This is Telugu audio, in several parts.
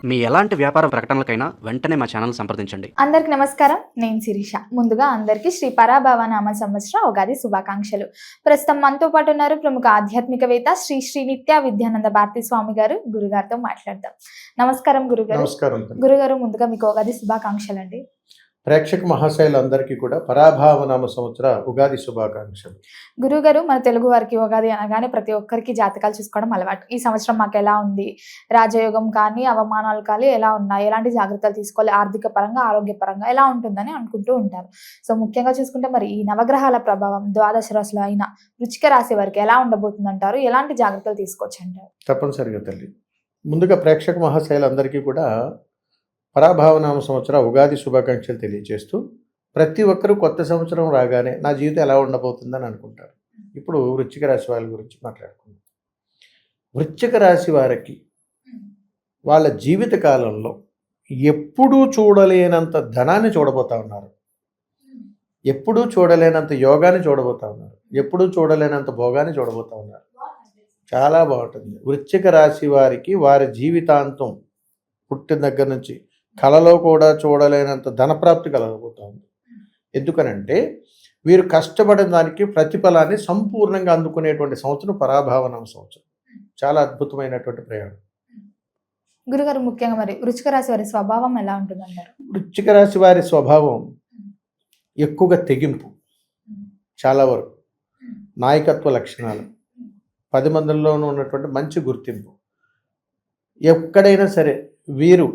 మీ ఎలాంటి వ్యాపార ప్రకటనలకైనా వెంటనే మా ఛానల్ సంప్రదించండి. అందరికి నమస్కారం, నేను శిరీష. ముందుగా అందరికీ శ్రీ పరాభవ నామ సంవత్సర ఉగాది శుభాకాంక్షలు. ప్రస్తుతం మనతో పాటు ఉన్నారు ప్రముఖ ఆధ్యాత్మికవేత్త శ్రీ శ్రీ నిత్య విద్యానంద భారతి స్వామి గారు. గురుగారితో మాట్లాడదాం. నమస్కారం గురుగారు. నమస్కారం. గురుగారు, ముందుగా మీకు ఉగాది శుభాకాంక్షలు అండి. ప్రేక్షక మహాశైలందరికీ కూడా పరాభావనామ సంవత్సర ఉగాది శుభాకాంక్షలు. గురుగారు, మన తెలుగు వారికి ఉగాది అనగానే ప్రతి ఒక్కరికి జాతకాలు చూసుకోవడం అలవాటు. ఈ సంవత్సరం మాకు ఎలా ఉంది, రాజయోగం కానీ అవమానాలు కానీ ఎలా ఉన్నాయి, ఎలాంటి జాగ్రత్తలు తీసుకోవాలి, ఆర్థిక పరంగా ఆరోగ్య పరంగా ఎలా ఉంటుందని అనుకుంటూ ఉంటారు. సో ముఖ్యంగా చూసుకుంటే మరి ఈ నవగ్రహాల ప్రభావం ద్వాదశ రాశులు అయిన వృశ్చిక రాశి వారికి ఎలా ఉండబోతుంది అంటారు, ఎలాంటి జాగ్రత్తలు తీసుకోవచ్చు అంటారు? తప్పనిసరిగా తల్లి. ముందుగా ప్రేక్షక మహాశైలందరికీ కూడా పరాభావనామ సంవత్సర ఉగాది శుభాకాంక్షలు తెలియజేస్తూ, ప్రతి ఒక్కరూ కొత్త సంవత్సరం రాగానే నా జీవితం ఎలా ఉండబోతుందని అనుకుంటారు. ఇప్పుడు వృశ్చిక రాశి వాళ్ళ గురించి మాట్లాడుకుందాం. వృశ్చిక రాశి వారికి వాళ్ళ జీవిత కాలంలో ఎప్పుడూ చూడలేనంత ధనాన్ని చూడబోతా ఉన్నారు, ఎప్పుడూ చూడలేనంత యోగాన్ని చూడబోతా ఉన్నారు, ఎప్పుడూ చూడలేనంత భోగాన్ని చూడబోతా ఉన్నారు. చాలా బాగుంటుంది. వృశ్చిక రాశి వారికి వారి జీవితాంతం పుట్టిన దగ్గర నుంచి కళలో కూడా చూడలేనంత ధనప్రాప్తి కలగబోతుంది. ఎందుకనంటే వీరు కష్టపడిన దానికి ప్రతిఫలాన్ని సంపూర్ణంగా అందుకునేటువంటి సంవత్సరం పరాభావనామ సంవత్సరం. చాలా అద్భుతమైనటువంటి ప్రయాణం. గురుగారు, ముఖ్యంగా మరి వృశ్చిక రాశి వారి స్వభావం ఎలా ఉంటుందంటారు? వృశ్చిక రాశి వారి స్వభావం ఎక్కువగా తెగింపు, చాలా వరకు నాయకత్వ లక్షణాలు, 10 మందిలోనూ ఉన్నటువంటి మంచి గుర్తింపు. ఎక్కడైనా సరే వీరు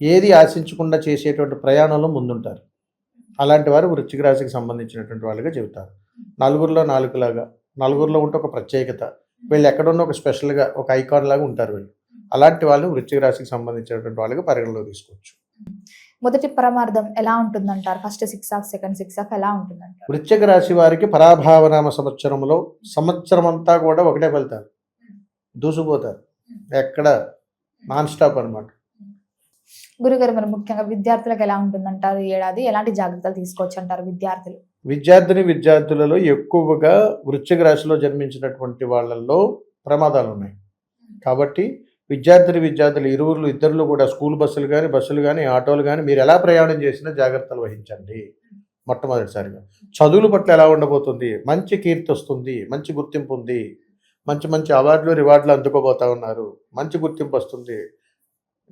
ఏది ఆశించకుండా చేసేటువంటి ప్రయాణంలో ముందుంటారు. అలాంటి వారు వృశ్చిక రాశికి సంబంధించినటువంటి వాళ్ళుగా చెబుతారు. నలుగురిలో నాలుగులాగా, నలుగురిలో ఉంటే ఒక ప్రత్యేకత, వీళ్ళు ఎక్కడున్న ఒక స్పెషల్గా ఒక ఐకాన్ లాగా ఉంటారు వీళ్ళు. అలాంటి వాళ్ళు వృశ్చిక రాశికి సంబంధించినటువంటి వాళ్ళుగా పరిగణలో తీసుకోవచ్చు. మొదటి పరమార్థం ఎలా ఉంటుందంటారు? ఫస్ట్ 6 ఆఫ్, సెకండ్ 6 ఆఫ్ ఎలా ఉంటుందంటారు? వృశ్చిక రాశి వారికి పరాభావనామ సంవత్సరంలో సంవత్సరం అంతా కూడా ఒకటే వెళ్తారు, దూసుకుపోతారు, ఎక్కడ నాన్ స్టాప్ అనమాట. గురుగారు, మరి ముఖ్యంగా విద్యార్థులకు ఎలా ఉంటుందంటారు ఈ ఏడాది? ఎలాంటి జాగ్రత్తలు తీసుకోవచ్చు అంటారు విద్యార్థులు? విద్యార్థులలో ఎక్కువగా వృశ్చిక రాశిలో జన్మించినటువంటి వాళ్ళల్లో ప్రమాదాలు ఉన్నాయి. కాబట్టి విద్యార్థులు ఇద్దరు కూడా స్కూల్ బస్సులు కానీ ఆటోలు కానీ మీరు ఎలా ప్రయాణం చేసినా జాగ్రత్తలు వహించండి. మొట్టమొదటిసారిగా చదువుల పట్ల ఎలా ఉండబోతుంది? మంచి కీర్తి వస్తుంది, మంచి గుర్తింపు ఉంది, మంచి మంచి అవార్డులు రివార్డులు అందుకోబోతా ఉన్నారు, మంచి గుర్తింపు వస్తుంది.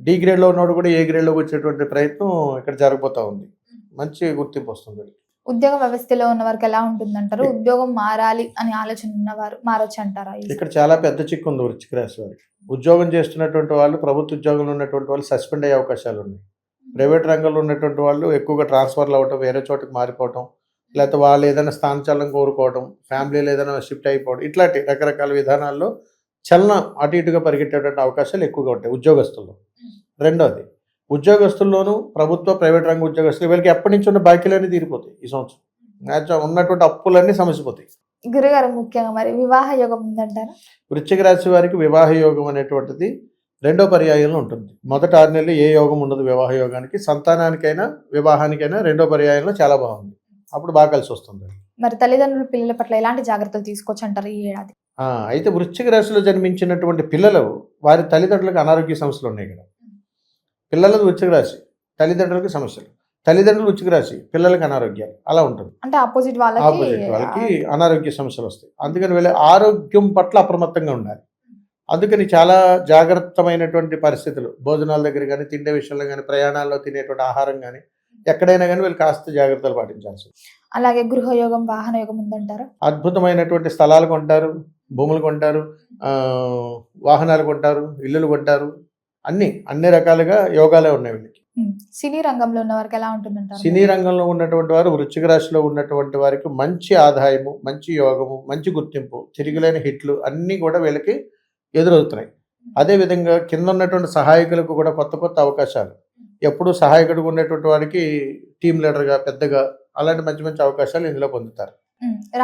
డి గ్రేడ్లో ఉన్నవాడు కూడా ఏ గ్రేడ్లోకి వచ్చేటువంటి ప్రయత్నం ఇక్కడ జరగబోతా ఉంది. మంచి గుర్తింపు వస్తుంది. ఉద్యోగ వ్యవస్థలో ఉన్న వారికి ఎలా ఉంటుందంటారు? ఉద్యోగం మారాలి అని ఆలోచన ఉన్నవారు మారొచ్చు అంటారా? ఇక్కడ చాలా పెద్ద చిక్కు ఉంది వృశ్చిక రాశి వారికి. ఉద్యోగం చేస్తున్నటువంటి వాళ్ళు, ప్రభుత్వ ఉద్యోగంలో ఉన్నటువంటి వాళ్ళు సస్పెండ్ అయ్యే అవకాశాలు ఉన్నాయి. ప్రైవేట్ రంగంలో ఉన్నటువంటి వాళ్ళు ఎక్కువగా ట్రాన్స్ఫర్లు అవ్వటం, వేరే చోటుకి మారిపోవటం, లేకపోతే వాళ్ళు ఏదైనా స్థానచలనం కోరుకోవడం, ఫ్యామిలీలో ఏదైనా షిఫ్ట్ అయిపోవడం, ఇట్లాంటి రకరకాల విధానాల్లో చలనం అటు ఇటుగా పరిగెట్టేటువంటి అవకాశాలు ఎక్కువగా ఉంటాయి ఉద్యోగస్తుల్లో. రెండోది, ఉద్యోగస్తుల్లోనూ ప్రభుత్వ ప్రైవేట్ రంగ ఉద్యోగస్తులు వీళ్ళకి ఎప్పటి నుంచి ఉన్న బాకీలన్నీ తీరిపోతాయి. ఈ సంవత్సరం ఉన్నటువంటి అప్పులన్నీ సమసిపోతాయి. గురుగారు, ముఖ్యంగా మరి వివాహ యోగం ఉందంటారా? వృశ్చిక రాశి వారికి వివాహ యోగం అనేటువంటిది రెండో పర్యాయంలో ఉంటుంది. మొదటి 6 నెలలు ఏ యోగం ఉండదు వివాహ యోగానికి. సంతానానికైనా వివాహానికైనా రెండో పర్యాయంలో చాలా బాగుంది, అప్పుడు బాగా కలిసి వస్తుంది. మరి తల్లిదండ్రులు పిల్లల పట్ల ఎలాంటి జాగ్రత్తలు తీసుకోవచ్చు అంటారు ఈ ఏడాది? అయితే వృశ్చిక రాశిలో జన్మించినటువంటి పిల్లలు వారి తల్లిదండ్రులకు అనారోగ్య సమస్యలు ఉన్నాయి కదా. పిల్లలది వృశ్చిక రాశి, తల్లిదండ్రులకు సమస్యలు, తల్లిదండ్రులు వృశ్చిక రాశి, పిల్లలకి అనారోగ్యాలు, అలా ఉంటుంది. అంటే ఆపోజిట్ వాళ్ళకి అనారోగ్య సమస్యలు వస్తాయి. అందుకని వీళ్ళ ఆరోగ్యం పట్ల అప్రమత్తంగా ఉండాలి. అందుకని చాలా జాగ్రత్తమైనటువంటి పరిస్థితులు, భోజనాల దగ్గర కానీ, తిండే విషయంలో కానీ, ప్రయాణాల్లో తినేటువంటి ఆహారం కానీ, ఎక్కడైనా కానీ వీళ్ళు కాస్త జాగ్రత్తలు పాటించాల్సి. అలాగే గృహయోగం, వాహన యోగం ఉందంటారు. అద్భుతమైనటువంటి స్థలాలు కొంటారు, భూములు కొంటారు, వాహనాలు కొంటారు, ఇల్లులు కొంటారు, అన్ని రకాలుగా యోగాలే ఉన్నాయి వీళ్ళకి. సినీ రంగంలో ఉన్న వారికి ఎలా ఉంటుందంటారు? సినీ రంగంలో ఉన్నటువంటి వారు, వృశ్చిక రాశిలో ఉన్నటువంటి వారికి మంచి ఆదాయము, మంచి యోగము, మంచి గుర్తింపు, తిరుగులేని హిట్లు అన్నీ కూడా వీళ్ళకి ఎదురవుతున్నాయి. అదేవిధంగా కింద ఉన్నటువంటి సహాయకులకు కూడా కొత్త కొత్త అవకాశాలు, ఎప్పుడు సహాయకుడిగా ఉన్నటువంటి వారికి టీం లీడర్గా పెద్దగా అలాంటి మంచి మంచి అవకాశాలు ఇందులో పొందుతారు.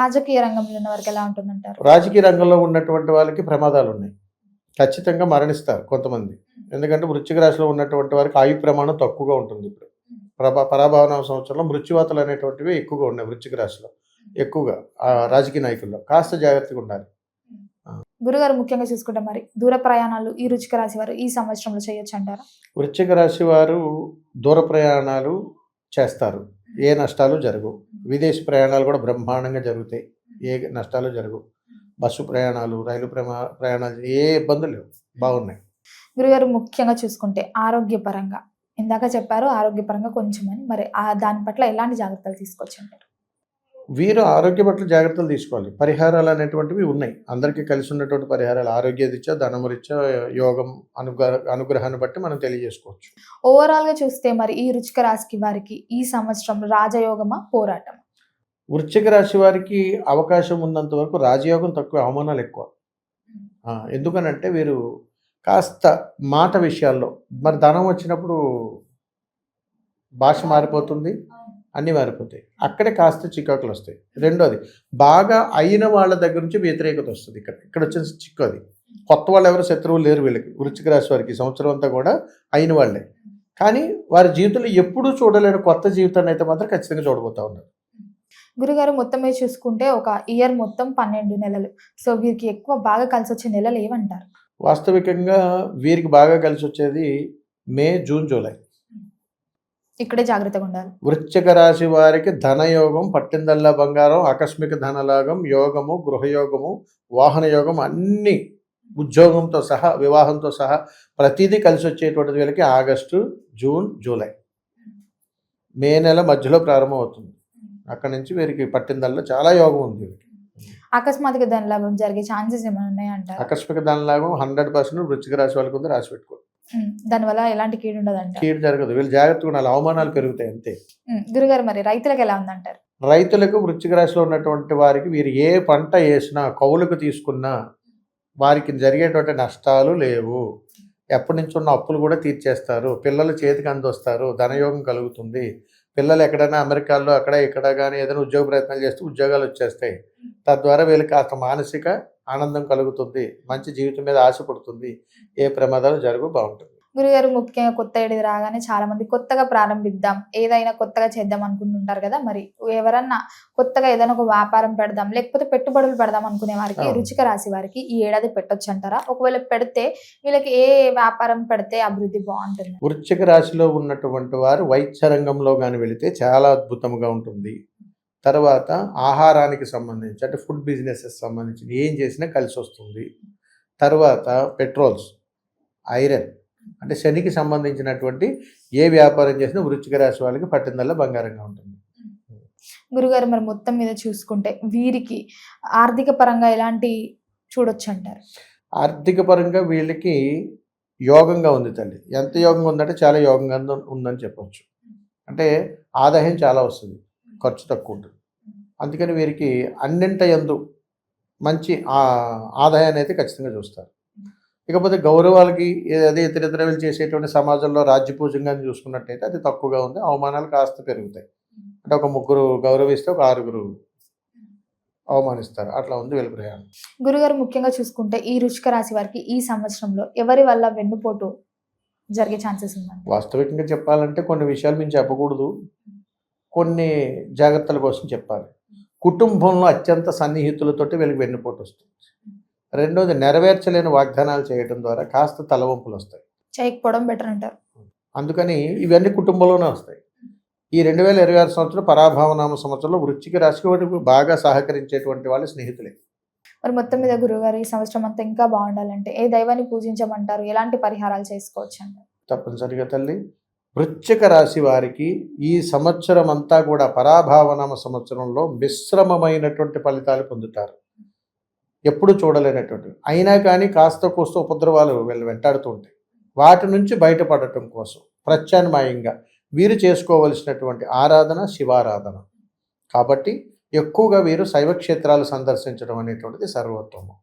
రాజకీయ రంగంలో ఉన్న వారికి ఎలా ఉంటుందంటారు? రాజకీయ రంగంలో ఉన్నటువంటి వాళ్ళకి ప్రమాదాలు ఉన్నాయి, ఖచ్చితంగా మరణిస్తారు కొంతమంది. ఎందుకంటే వృశ్చిక రాశిలో ఉన్నటువంటి వారికి ఆయు ప్రమాణం తక్కువగా ఉంటుంది. ఇప్పుడు పరాభావనామ సంవత్సరంలో మృత్యువాతలు అనేటువంటివి ఎక్కువగా ఉన్నాయి వృశ్చిక రాశిలో. ఎక్కువగా రాజకీయ నాయకుల్లో కాస్త జాగ్రత్తగా ఉండాలి. గురుగారు ముఖ్యంగా చూసుకుంటే మరి దూర ప్రయాణాలు ఈ వృశ్చిక రాశి వారు ఈ సంవత్సరంలో చేయొచ్చు అంటారా? వృశ్చిక రాశి వారు దూర ప్రయాణాలు చేస్తారు, ఏ నష్టాలు జరగవు. విదేశీ ప్రయాణాలు కూడా బ్రహ్మాండంగా జరుగుతాయి, ఏ నష్టాలు జరగవు. బస్సు ప్రయాణాలు, రైలు ప్రయాణాలు ఏ ఇబ్బందులు లేవు, బాగున్నాయి. గురుగారు ముఖ్యంగా చూసుకుంటే ఆరోగ్యపరంగా ఇందాక చెప్పారు ఆరోగ్యపరంగా కొంచెమని, మరి దాని పట్ల ఎలాంటి జాగ్రత్తలు తీసుకోవచ్చు అంటారు? వీరు ఆరోగ్య పట్ల జాగ్రత్తలు తీసుకోవాలి. పరిహారాలు అనేటువంటివి ఉన్నాయి, అందరికీ కలిసి ఉన్నటువంటి పరిహారాలు. ఆరోగ్య రీత్యా, ధనమరీత్యా, యోగం అనుగ్రహాన్ని బట్టి మనం తెలియజేసుకోవచ్చు. ఓవరాల్ గా చూస్తే మరి ఈ వృశ్చిక రాశి వారికి ఈ సంవత్సరం రాజయోగమా పోరాటం? వృశ్చిక రాశి వారికి అవకాశం ఉన్నంత వరకు రాజయోగం తక్కువ, అవమానాలు ఎక్కువ. ఎందుకనంటే వీరు కాస్త మాట విషయాల్లో, మరి ధనం వచ్చినప్పుడు భాష మారిపోతుంది, అన్నీ మారిపోతాయి, అక్కడే కాస్త చికాకులు వస్తాయి. రెండోది, బాగా అయిన వాళ్ళ దగ్గర నుంచి వ్యతిరేకత వస్తుంది. ఇక్కడ వచ్చిన చిక్కు అది. కొత్త వాళ్ళు ఎవరు శత్రువులు లేరు వీళ్ళకి. వృశ్చిక రాశి వారికి సంవత్సరం అంతా కూడా అయిన వాళ్ళే, కానీ వారి జీవితంలో ఎప్పుడూ చూడలేని కొత్త జీవితాన్ని అయితే మాత్రం ఖచ్చితంగా చూడబోతా ఉన్నారు. గురుగారు మొత్తం మీద చూసుకుంటే ఒక ఇయర్ మొత్తం 12 నెలలు, సో వీరికి ఎక్కువ బాగా కలిసి వచ్చే నెలలు ఏమంటారు? వాస్తవికంగా వీరికి బాగా కలిసి వచ్చేది మే, జూన్, జూలై. ఇక్కడే జాగ్రత్తగా ఉండాలి. వృశ్చిక రాశి వారికి ధనయోగం, పట్టిందల్లా బంగారం, ఆకస్మిక ధనలాగం, యోగము, గృహయోగము, వాహన యోగం, అన్ని ఉద్యోగంతో సహా, వివాహంతో సహా ప్రతిదీ కలిసి వచ్చేటువంటి వీళ్ళకి ఆగస్టు, జూన్, జూలై, మే నెల మధ్యలో ప్రారంభం అవుతుంది. అక్కడి నుంచి వీరికి పట్టిందల్లా చాలా యోగం ఉంది. అకస్మాత్తుగా ధనలాభం జరిగే ఛాన్సెస్ ఏమైనా ఉన్నాయంటారు? ఆకస్మిక ధనలాభం 100% వృశ్చిక రాశి వాళ్ళకి ఉంది, రాసి పెట్టుకోండి. దానివల్ల ఎలాంటి కీడు ఉండదంట? కీడు జరగదు, వీళ్ళు జాగ్రత్తగా ఉండాలి, అవమానాలు పెరుగుతాయి అంతే. గురుగారు మరి రైతులకు ఎలా ఉందంటారు? రైతులకు, వృశ్చిక రాశిలో ఉన్నటువంటి వారికి, వీరు ఏ పంట వేసినా, కౌలుకు తీసుకున్నా వారికి జరిగేటువంటి నష్టాలు లేవు. ఎప్పటి నుంచి ఉన్న అప్పులు కూడా తీర్చేస్తారు, పిల్లలు చేతికి అందొస్తారు, ధనయోగం కలుగుతుంది. పిల్లలు ఎక్కడైనా అమెరికాలో అక్కడ ఇక్కడ కానీ ఏదైనా ఉద్యోగ ప్రయత్నాలు చేస్తే ఉద్యోగాలు వచ్చేస్తాయి. తద్వారా వీళ్ళకి కాస్త మానసిక ఆనందం కలుగుతుంది, మంచి జీవితం మీద ఆశ పడుతుంది, ఏ ప్రమాదాలు జరుగు, బాగుంటుంది. గురుగారు ముఖ్యంగా కొత్త ఏడాది రాగానే చాలా మంది కొత్తగా ప్రారంభిద్దాం, ఏదైనా కొత్తగా చేద్దాం అనుకుంటుంటారు కదా, మరి ఎవరన్నా కొత్తగా ఏదైనా ఒక వ్యాపారం పెడదాం లేకపోతే పెట్టుబడులు పెడదాం అనుకునే వారికి, వృశ్చిక రాశి వారికి ఈ ఏడాది పెట్టొచ్చు అంటారా? ఒకవేళ పెడితే వీళ్ళకి ఏ వ్యాపారం పెడితే అభివృద్ధి బాగుంటుంది? వృశ్చిక రాశిలో ఉన్నటువంటి వారు వైద్య రంగంలో కానీ వెళితే చాలా అద్భుతంగా ఉంటుంది. తర్వాత ఆహారానికి సంబంధించి, అంటే ఫుడ్ బిజినెసెస్ సంబంధించి ఏం చేసినా కలిసి వస్తుంది. తర్వాత పెట్రోల్స్, ఐరన్, అంటే శనికి సంబంధించినటువంటి ఏ వ్యాపారం చేసినా వృశ్చిక రాశి వాళ్ళకి పట్టిందల్లా బంగారంగా ఉంటుంది. గురుగారు మరి మొత్తం మీద చూసుకుంటే వీరికి ఆర్థిక పరంగా ఎలాంటి చూడొచ్చు అంటారు? ఆర్థిక పరంగా వీళ్ళకి యోగంగా ఉంది తల్లి. ఎంత యోగంగా ఉందంటే చాలా యోగంగా ఉందని చెప్పవచ్చు. అంటే ఆదాయం చాలా వస్తుంది, ఖర్చు తక్కువ ఉంటుంది. అందుకని వీరికి అన్నింట యందు మంచి ఆదాయాన్ని అయితే ఖచ్చితంగా చూస్తారు. ఇకపోతే గౌరవాలకి, అదే ఇతర వీళ్ళు చేసేటువంటి సమాజంలో రాజ్యపూజంగా చూసుకున్నట్టయితే అది తక్కువగా ఉంది, అవమానాలు కాస్త పెరుగుతాయి. అంటే ఒక 3 గౌరవిస్తే ఒక 6 అవమానిస్తారు, అట్లా ఉంది వీళ్ళ ప్రయాణం. గురుగారు ముఖ్యంగా చూసుకుంటే ఈ వృశ్చిక రాశి వారికి ఈ సంవత్సరంలో ఎవరి వల్ల వెన్నుపోటు జరిగే ఛాన్సెస్ ఉందండి? వాస్తవికంగా చెప్పాలంటే కొన్ని విషయాలు మేము చెప్పకూడదు, కొన్ని జాగ్రత్తల కోసం చెప్పాలి. కుటుంబంలో అత్యంత సన్నిహితులతోటి వీళ్ళకి వెన్నుపోటు వస్తుంది. రెండోది, నెరవేర్చలేని వాగ్దానాలు చేయడం ద్వారా కాస్త తలవంపులు వస్తాయి, చేయకపోవడం బెటర్ అంటారు. అందుకని ఇవన్నీ కుటుంబంలోనే వస్తాయి. ఈ 2026 సంవత్సరం పరాభావనామ సంవత్సరంలో వృశ్చిక రాశికి బాగా సహకరించేటువంటి వాళ్ళు స్నేహితులే. మరి మొత్తం మీద గురుగారు ఈ సంవత్సరం అంతా ఇంకా బాగుండాలంటే ఏ దైవాన్ని పూజించమంటారు, ఎలాంటి పరిహారాలు చేసుకోవచ్చు అంటారు? తప్పనిసరిగా తల్లి, వృశ్చిక రాశి వారికి ఈ సంవత్సరం అంతా కూడా పరాభావనామ సంవత్సరంలో మిశ్రమమైనటువంటి ఫలితాలు పొందుతారు, ఎప్పుడు చూడలేనటువంటివి. అయినా కానీ కాస్త కోస్త ఉపద్రవాలు వీళ్ళు వెంటాడుతూ ఉంటాయి. వాటి నుంచి బయటపడటం కోసం ప్రత్యామ్నాయంగా వీరు చేసుకోవలసినటువంటి ఆరాధన శివారాధన. కాబట్టి ఎక్కువగా వీరు శైవక్షేత్రాలు సందర్శించడం అనేటువంటిది సర్వోత్తమం.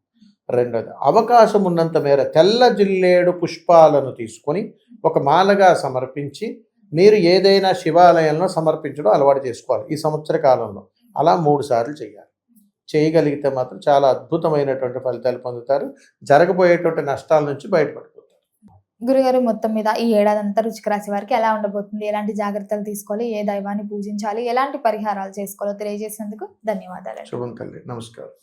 రెండోది, అవకాశం ఉన్నంత మేర తెల్ల జిల్లేడు పుష్పాలను తీసుకొని ఒక మాలగా సమర్పించి మీరు ఏదైనా శివాలయంలో సమర్పించడం అలవాటు చేసుకోవాలి ఈ సంవత్సర కాలంలో. అలా 3 సార్లు చేయాలి. చేయగలిగితే మాత్రం చాలా అద్భుతమైనటువంటి ఫలితాలు పొందుతారు, జరగబోయేటువంటి నష్టాల నుంచి బయటపడిపోతారు. గురుగారు మొత్తం మీద ఈ ఏడాది అంతా వృశ్చిక రాశి వారికి ఎలా ఉండబోతుంది, ఎలాంటి జాగ్రత్తలు తీసుకోవాలి, ఏ దైవాన్ని పూజించాలి, ఎలాంటి పరిహారాలు చేసుకోవాలో తెలియజేసినందుకు ధన్యవాదాలు. శుభం తల్లి, నమస్కారం.